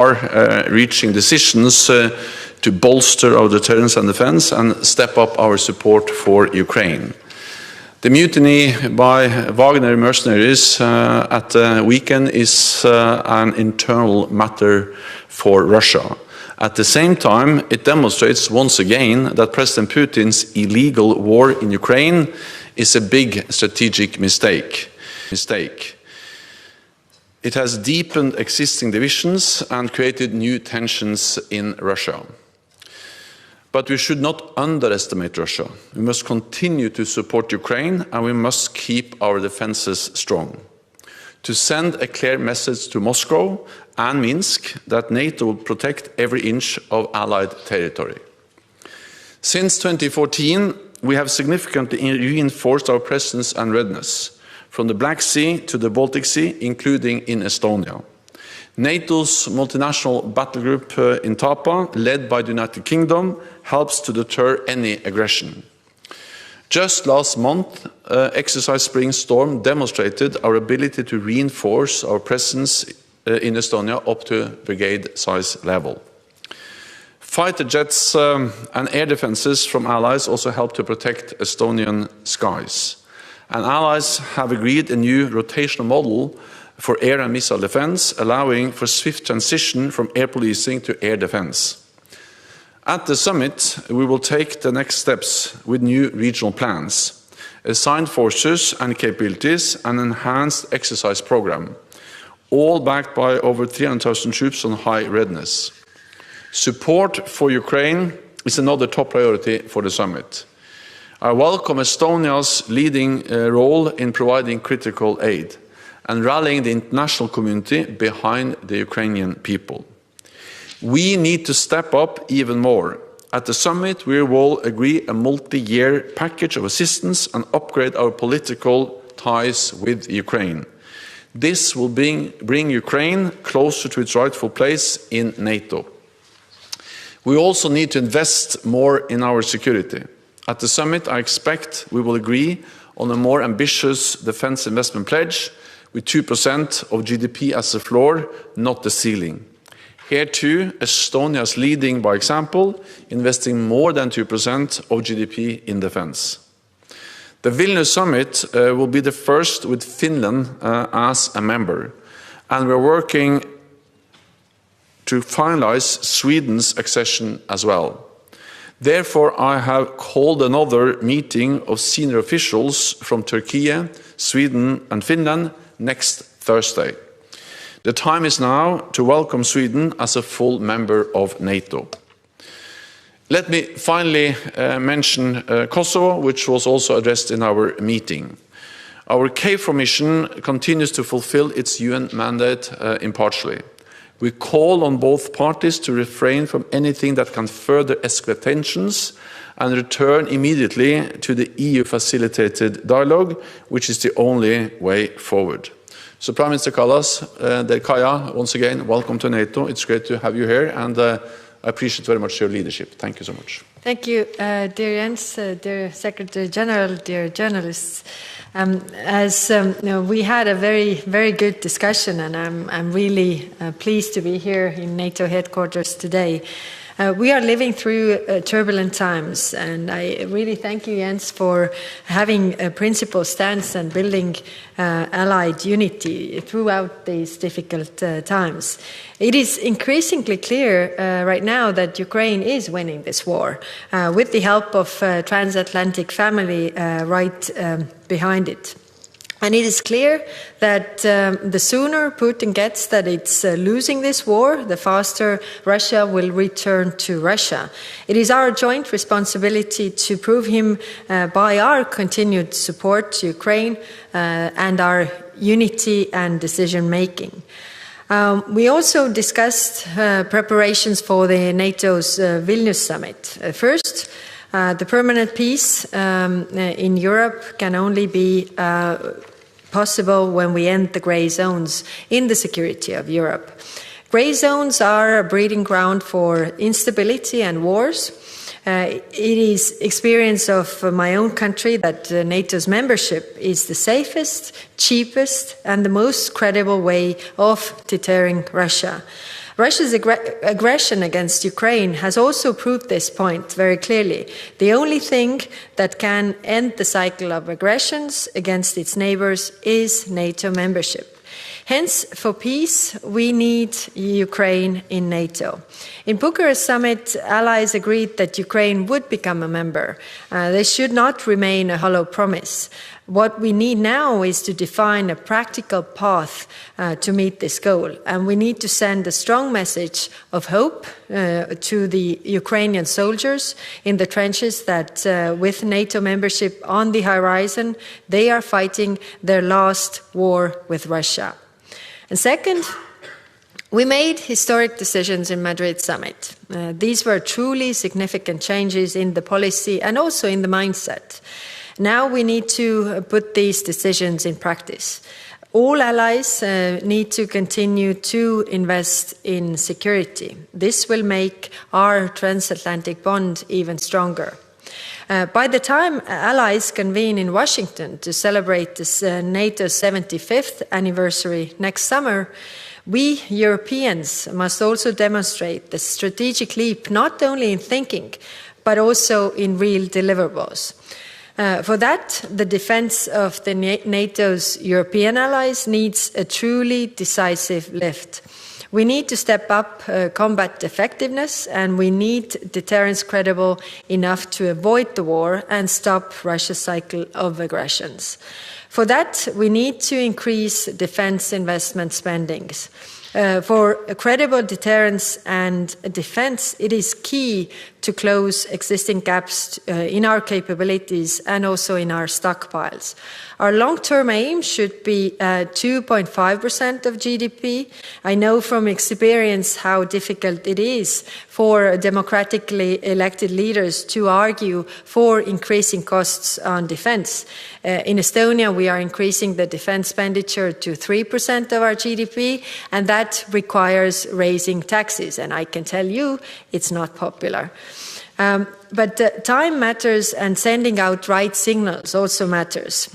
are reaching decisions to bolster our deterrence and defense and step up our support for Ukraine. The mutiny by Wagner mercenaries at the weekend is an internal matter for Russia. At the same time, it demonstrates once again that President Putin's illegal war in Ukraine is a big strategic mistake. It has deepened existing divisions and created new tensions in Russia. But we should not underestimate Russia. We must continue to support Ukraine, and we must keep our defenses strong. To send a clear message to Moscow and Minsk that NATO will protect every inch of Allied territory. Since 2014, we have significantly reinforced our presence and readiness, from the Black Sea to the Baltic Sea, including in Estonia. NATO's multinational battle group in Tapa, led by the United Kingdom, helps to deter any aggression. Just last month, Exercise Spring Storm demonstrated our ability to reinforce our presence in Estonia up to brigade size level. Fighter jets and air defenses from allies also help to protect Estonian skies. And allies have agreed a new rotational model for air and missile defense, allowing for swift transition from air policing to air defense. At the summit, we will take the next steps with new regional plans, assigned forces and capabilities, and enhanced exercise program, all backed by over 300,000 troops on high readiness. Support for Ukraine is another top priority for the summit. I welcome Estonia's leading role in providing critical aid and rallying the international community behind the Ukrainian people. We need to step up even more. At the summit, we will agree a multi-year package of assistance and upgrade our political ties with Ukraine. This will bring Ukraine closer to its rightful place in NATO. We also need to invest more in our security. At the summit, I expect we will agree on a more ambitious defense investment pledge with 2% of GDP as a floor, not the ceiling. Here too, Estonia is leading by example, investing more than 2% of GDP in defense. The Vilnius summit will be the first with Finland as a member, and we're working to finalize Sweden's accession as well. Therefore, I have called another meeting of senior officials from Turkey, Sweden and Finland next Thursday. The time is now to welcome Sweden as a full member of NATO. Let me finally mention Kosovo, which was also addressed in our meeting. Our KFOR mission continues to fulfill its UN mandate impartially. We call on both parties to refrain from anything that can further escalate tensions and return immediately to the EU-facilitated dialogue, which is the only way forward. So, Prime Minister Kallas, Kaya, once again, welcome to NATO. It's great to have you here, and I appreciate very much your leadership. Thank you so much. Thank you, dear Jens, dear Secretary General, dear journalists. We had a very good discussion, and I'm really pleased to be here in NATO headquarters today. We are living through turbulent times, and I really thank you, Jens, for having a principled stance and building allied unity throughout these difficult times. It is increasingly clear right now that Ukraine is winning this war with the help of transatlantic family right behind it. And it is clear that the sooner Putin gets that it's losing this war, the faster Russia will return to Russia. It is our joint responsibility to prove him by our continued support to Ukraine and our unity and decision-making. We also discussed preparations for the NATO's Vilnius summit. First, the permanent peace in Europe can only be possible when we end the grey zones in the security of Europe. Grey zones are a breeding ground for instability and wars. It is experience of my own country that NATO's membership is the safest, cheapest, and the most credible way of deterring Russia. Russia's aggression against Ukraine has also proved this point very clearly. The only thing that can end the cycle of aggressions against its neighbors is NATO membership. Hence, for peace, we need Ukraine in NATO. In Bucharest summit, allies agreed that Ukraine would become a member. This should not remain a hollow promise. What we need now is to define a practical path to meet this goal. And we need to send a strong message of hope to the Ukrainian soldiers in the trenches that with NATO membership on the horizon, they are fighting their last war with Russia. And second, we made historic decisions in Madrid summit. These were truly significant changes in the policy and also in the mindset. Now we need to put these decisions in practice. All allies need to continue to invest in security. This will make our transatlantic bond even stronger. By the time allies convene in Washington to celebrate this NATO's 75th anniversary next summer, we Europeans must also demonstrate the strategic leap not only in thinking, but also in real deliverables. For that, the defense of the NATO's European allies needs a truly decisive lift. We need to step up combat effectiveness, and we need deterrence credible enough to avoid the war and stop Russia's cycle of aggressions. For that, we need to increase defense investment spendings. For a credible deterrence and defense, it is key to close existing gaps in our capabilities and also in our stockpiles. Our long-term aim should be 2.5% of GDP. I know from experience how difficult it is for democratically elected leaders to argue for increasing costs on defense. In Estonia, we are increasing the defense expenditure to 3% of our GDP, and that requires raising taxes. And I can tell you, it's not popular. But time matters, and sending out right signals also matters.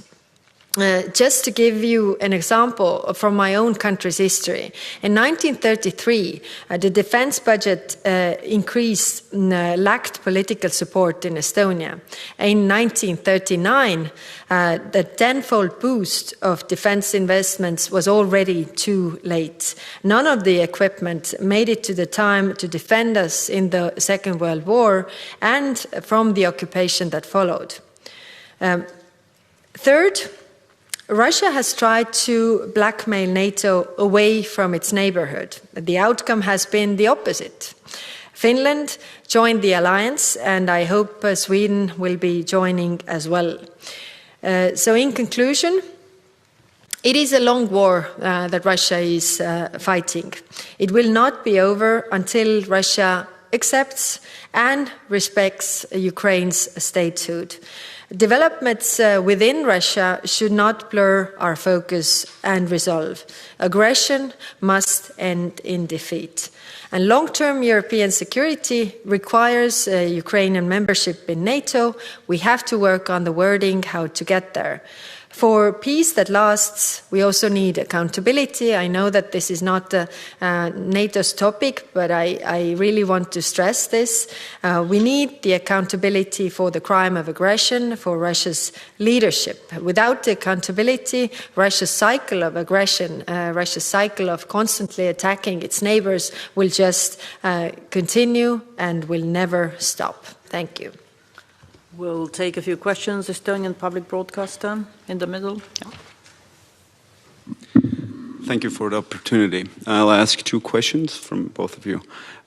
Just to give you an example from my own country's history, in 1933, the defense budget increase lacked political support in Estonia. In 1939, the tenfold boost of defense investments was already too late. None of the equipment made it to the time to defend us in the Second World War and from the occupation that followed. Third, Russia has tried to blackmail NATO away from its neighborhood. The outcome has been the opposite. Finland joined the alliance, and I hope Sweden will be joining as well. So in conclusion, it is a long war that Russia is fighting. It will not be over until Russia accepts and respects Ukraine's statehood. Developments within Russia should not blur our focus and resolve. Aggression must end in defeat. And long-term European security requires Ukrainian membership in NATO. We have to work on the wording how to get there. For peace that lasts, we also need accountability. I know that this is not NATO's topic, but I really want to stress this. We need the accountability for the crime of aggression, for Russia's leadership. Without the accountability, Russia's cycle of aggression, Russia's cycle of constantly attacking its neighbors will just continue and will never stop. Thank you. We'll take a few questions. Estonian public broadcaster in the middle. Yeah. Thank you for the opportunity. I'll ask two questions from both of you.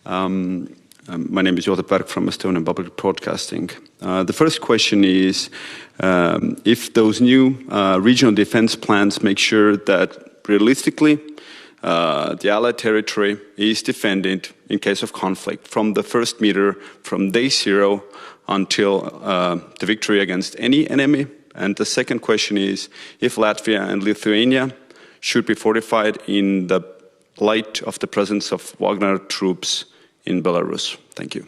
My name is Joosep Berg from Estonian Public Broadcasting. The first question is if those new regional defense plans make sure that realistically the Allied territory is defended in case of conflict from the first meter, from day zero, until the victory against any enemy. And the second question is if Latvia and Lithuania should be fortified in the light of the presence of Wagner troops in Belarus. Thank you.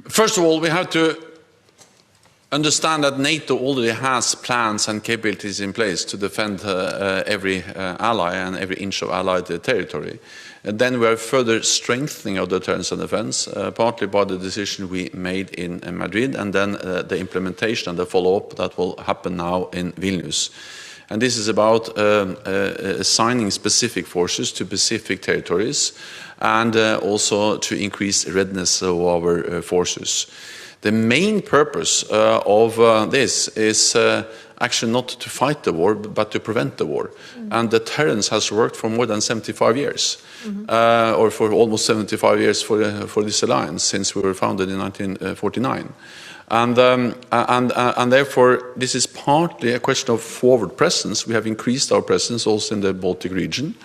First of all, we have to understand that NATO already has plans and capabilities in place to defend every ally and every inch of allied territory. And then we are further strengthening our deterrence and defense, partly by the decision we made in Madrid, and then the implementation and the follow-up that will happen now in Vilnius. And this is about assigning specific forces to specific territories, and also to increase readiness of our forces. The main purpose of this is actually not to fight the war, but to prevent the war. And deterrence has worked for more than 75 years, or for almost 75 years for this alliance, since we were founded in 1949. And therefore, this is partly a question of forward presence. We have increased our presence also in the Baltic region,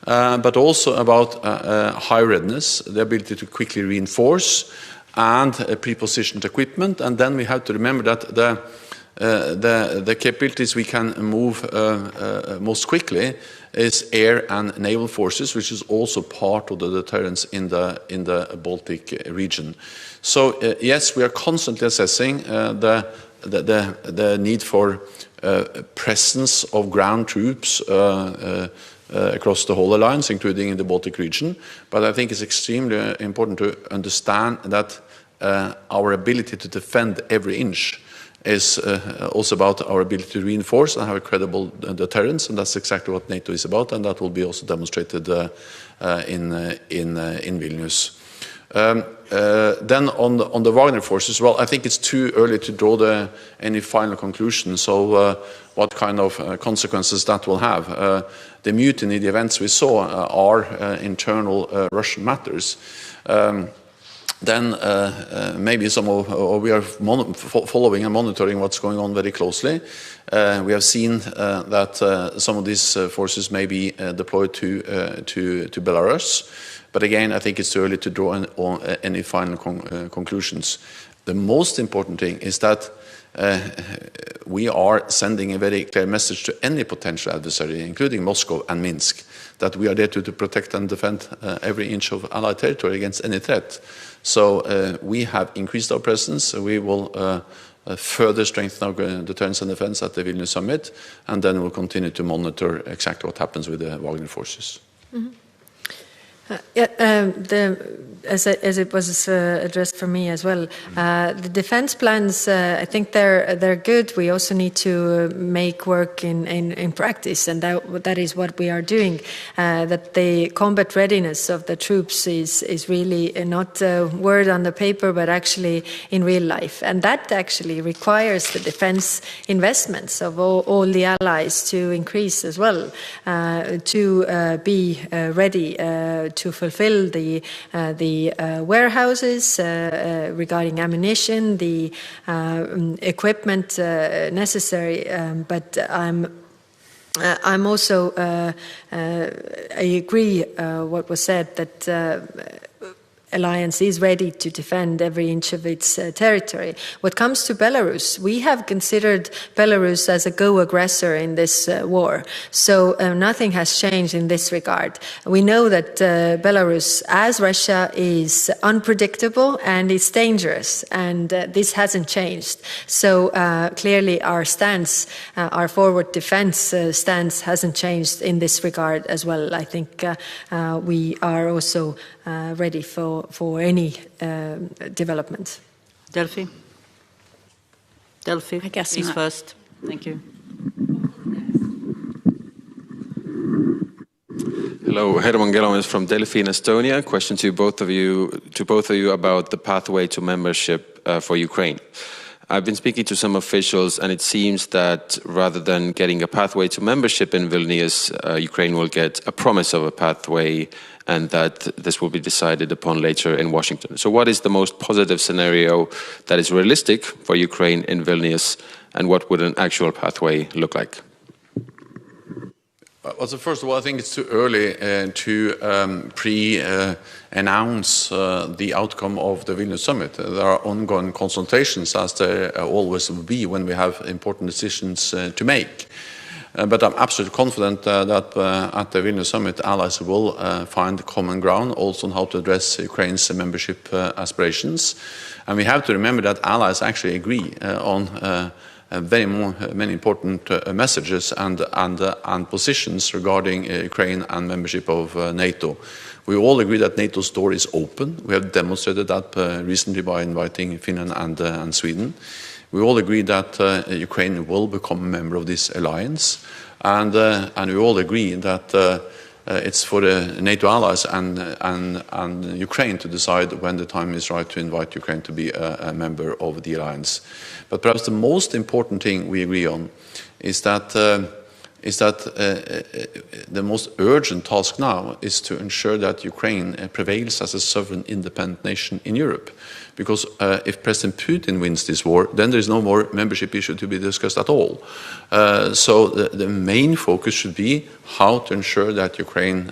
but also about high readiness, the ability to quickly reinforce, and pre-positioned equipment. And then we have to remember that the capabilities we can move most quickly is air and naval forces, which is also part of the deterrence in the Baltic region. So yes, we are constantly assessing the need for presence of ground troops across the whole alliance, including in the Baltic region. But I think it's extremely important to understand that our ability to defend every inch is also about our ability to reinforce and have a credible deterrence, and that's exactly what NATO is about, and that will be also demonstrated in Vilnius. Then on the Wagner forces, well, I think it's too early to draw any final conclusion. So what kind of consequences that will have? The mutiny, the events we saw are internal Russian matters. Then maybe we are following and monitoring what's going on very closely. We have seen that some of these forces may be deployed to Belarus. But again, I think it's too early to draw any final conclusions. The most important thing is that we are sending a very clear message to any potential adversary, including Moscow and Minsk, that we are there to protect and defend every inch of Allied territory against any threat. So we have increased our presence. We will further strengthen our deterrence and defense at the Vilnius summit, and then we'll continue to monitor exactly what happens with the Wagner forces. Mm-hmm. As it was addressed for me as well, the defense plans, I think they're good. We also need to make work in practice, and that is what we are doing. That the combat readiness of the troops is really not a word on the paper, but actually in real life, and that actually requires the defense investments of all the allies to increase as well, to be ready to fulfill the warehouses regarding ammunition, the equipment necessary. But I'm also I agree what was said, that alliance is ready to defend every inch of its territory. What comes to Belarus, we have considered Belarus as a co-aggressor in this war. So nothing has changed in this regard. We know that Belarus, as Russia, is unpredictable and it's dangerous, and this hasn't changed. So clearly our stance, our forward defense stance hasn't changed in this regard as well. I think we are also ready for any development. Delphi, I guess he's first. Thank you. Hello, Herman Gelomis from Delphi in Estonia. Question to both of you about the pathway to membership for Ukraine. I've been speaking to some officials, and it seems that rather than getting a pathway to membership in Vilnius, Ukraine will get a promise of a pathway, and that this will be decided upon later in Washington. So what is the most positive scenario that is realistic for Ukraine in Vilnius, and what would an actual pathway look like? Well, so first of all, I think it's too early to pre-announce the outcome of the Vilnius summit. There are ongoing consultations, as there always will be when we have important decisions to make. But I'm absolutely confident that at the Vilnius summit, allies will find common ground also on how to address Ukraine's membership aspirations. And we have to remember that allies actually agree on many important messages and positions regarding Ukraine and membership of NATO. We all agree that NATO's door is open. We have demonstrated that recently by inviting Finland and Sweden. We all agree that Ukraine will become a member of this alliance, and we all agree that it's for the NATO allies and Ukraine to decide when the time is right to invite Ukraine to be a member of the alliance. But perhaps the most important thing we agree on is that the most urgent task now is to ensure that Ukraine prevails as a sovereign, independent nation in Europe. Because if President Putin wins this war, then there is no more membership issue to be discussed at all. So the main focus should be how to ensure that Ukraine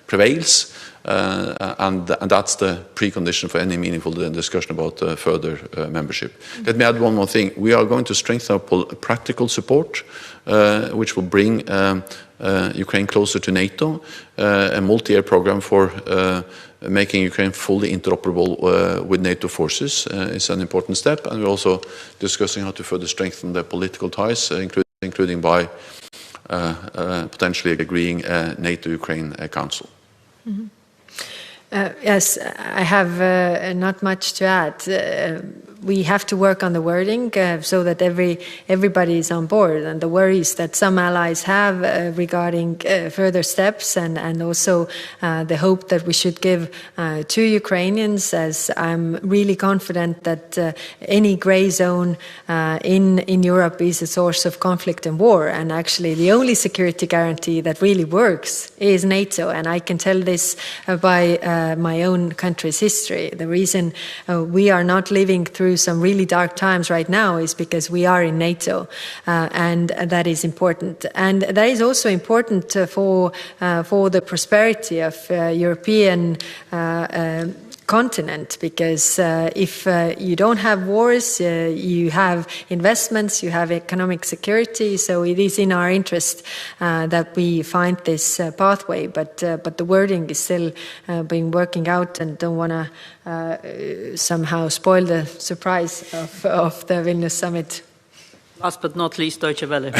prevails, and that's the precondition for any meaningful discussion about further membership. Let me add one more thing. We are going to strengthen our practical support, which will bring Ukraine closer to NATO, a multi-year program for making Ukraine fully interoperable with NATO forces is an important step, and we're also discussing how to further strengthen the political ties, including by potentially agreeing a NATO-Ukraine Council. Mm-hmm. Yes, I have not much to add. We have to work on the wording so that everybody is on board, and the worries that some allies have regarding further steps, and also the hope that we should give to Ukrainians, as I'm really confident that any gray zone in Europe is a source of conflict and war, and actually the only security guarantee that really works is NATO, and I can tell this by my own country's history. The reason we are not living through some really dark times right now is because we are in NATO, and that is important. And that is also important for the prosperity of European continent, because if you don't have wars, you have investments, you have economic security. So it is in our interest that we find this pathway. But the wording is still being working out, and don't want to somehow spoil the surprise of the Vilnius summit. Last but not least, Deutsche Welle.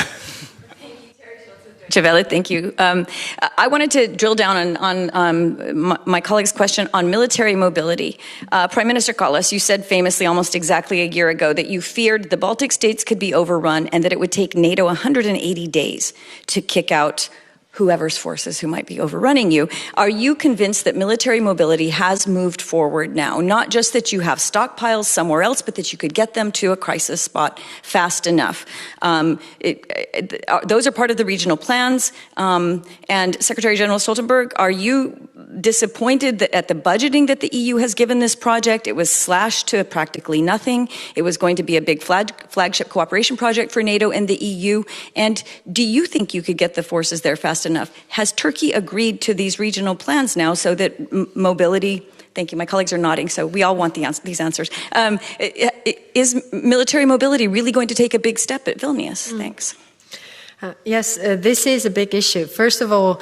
Javelle, thank you. I wanted to drill down on my colleague's question on military mobility. Prime Minister Kallas, you said famously almost exactly a year ago that you feared the Baltic states could be overrun and that it would take NATO 180 days to kick out whoever's forces who might be overrunning you. Are you convinced that military mobility has moved forward now? Not just that you have stockpiles somewhere else, but that you could get them to a crisis spot fast enough. Those are part of the regional plans. And Secretary General Stoltenberg, are you disappointed that at the budgeting that the EU has given this project, it was slashed to practically nothing? It was going to be a big flagship cooperation project for NATO and the EU. And do you think you could get the forces there fast enough? Has Turkey agreed to these regional plans now so that mobility, thank you, my colleagues are nodding, so we all want these answers. Is military mobility really going to take a big step at Vilnius? Thanks. Yes, this is a big issue. First of all,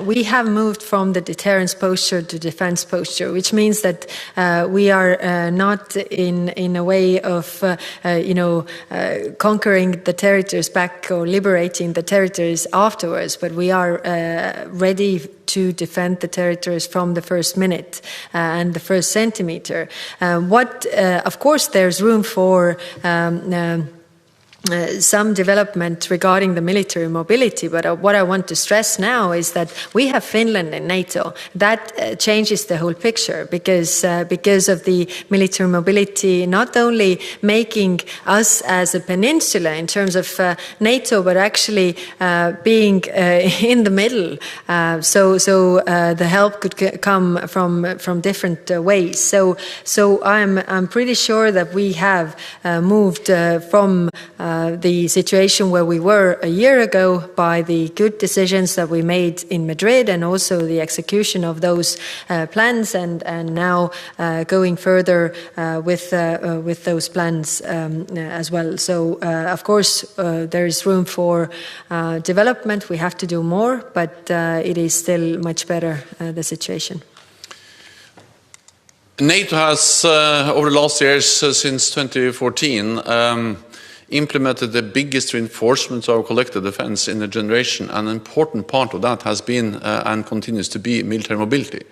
we have moved from the deterrence posture to defense posture, which means that we are not in a way of, conquering the territories back or liberating the territories afterwards, but we are ready to defend the territories from the first minute and the first centimeter. Of course, there's room for some development regarding the military mobility, but what I want to stress now is that we have Finland in NATO. That changes the whole picture, because of the military mobility, not only making us as a peninsula in terms of NATO, but actually being in the middle. So the help could come from different ways. So I'm pretty sure that we have moved from the situation where we were a year ago by the good decisions that we made in Madrid and also the execution of those plans, and now going further with those plans as well. So of course there is room for development. We have to do more, but it is still much better, the situation. NATO has, over the last years, since 2014, implemented the biggest reinforcement of our collective defense in a generation. An important part of that has been and continues to be military mobility.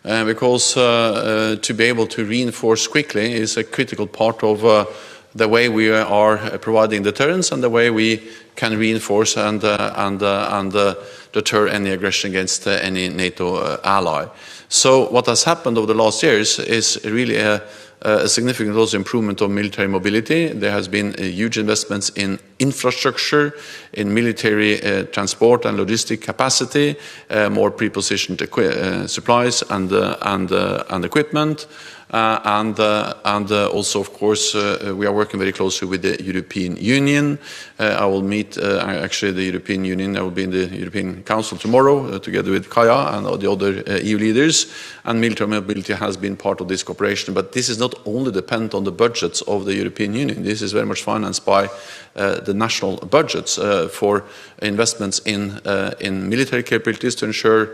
Because to be able to reinforce quickly is a critical part of the way we are providing deterrence and the way we can reinforce and deter any aggression against any NATO ally. So what has happened over the last years is really a significant also improvement of military mobility. There has been huge investments in infrastructure, in military transport and logistic capacity, more pre-positioned supplies and equipment. And also, of course, we are working very closely with the European Union. I will meet actually the European Union. I will be in the European Council tomorrow together with Kaja and all the other EU leaders. And military mobility has been part of this cooperation. But this is not only dependent on the budgets of the European Union. This is very much financed by the national budgets for investments in military capabilities to ensure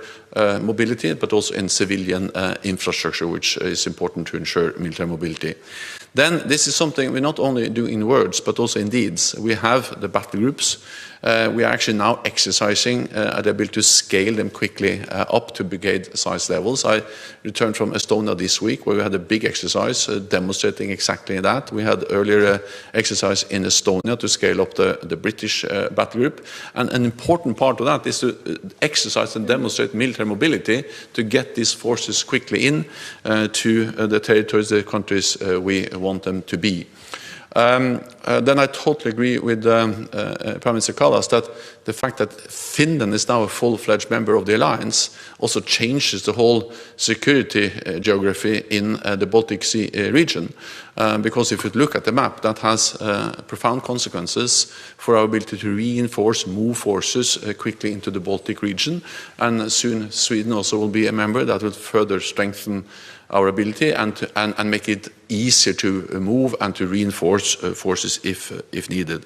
mobility, but also in civilian infrastructure, which is important to ensure military mobility. Then this is something we not only do in words, but also in deeds. We have the battle groups. We are actually now exercising the ability to scale them quickly up to brigade size levels. I returned from Estonia this week, where we had a big exercise demonstrating exactly that. We had earlier exercise in Estonia to scale up the British battle group. And an important part of that is to exercise and demonstrate military mobility to get these forces quickly in to the territories, the countries we want them to be. Then I totally agree with Prime Minister Kallas that the fact that Finland is now a full-fledged member of the alliance also changes the whole security geography in the Baltic Sea region. Because if you look at the map, that has profound consequences for our ability to reinforce, move forces quickly into the Baltic region. And soon Sweden also will be a member. That will further strengthen our ability and make it easier to move and to reinforce forces if needed.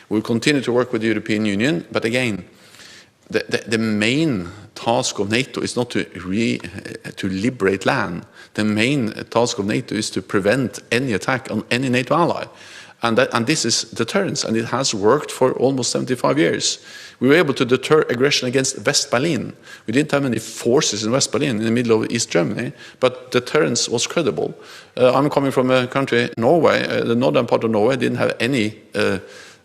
We'll continue to work with the European Union, but again, the main task of NATO is not to liberate land. The main task of NATO is to prevent any attack on any NATO ally. And this is deterrence, and it has worked for almost 75 years. We were able to deter aggression against West Berlin. We didn't have any forces in West Berlin in the middle of East Germany, but deterrence was credible. I'm coming from a country, Norway. The northern part of Norway didn't have any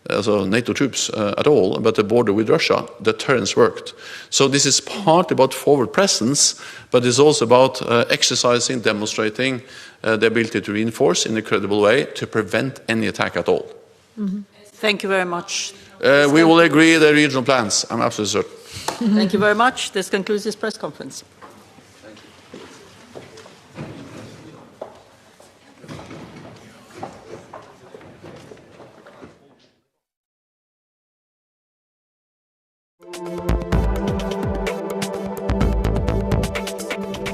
NATO troops at all, but the border with Russia, deterrence worked. So this is partly about forward presence, but it's also about exercising, demonstrating the ability to reinforce in a credible way to prevent any attack at all. Mm-hmm. Thank you very much. We will agree the regional plans, I'm absolutely certain. Thank you very much. This concludes this press conference. Thank you.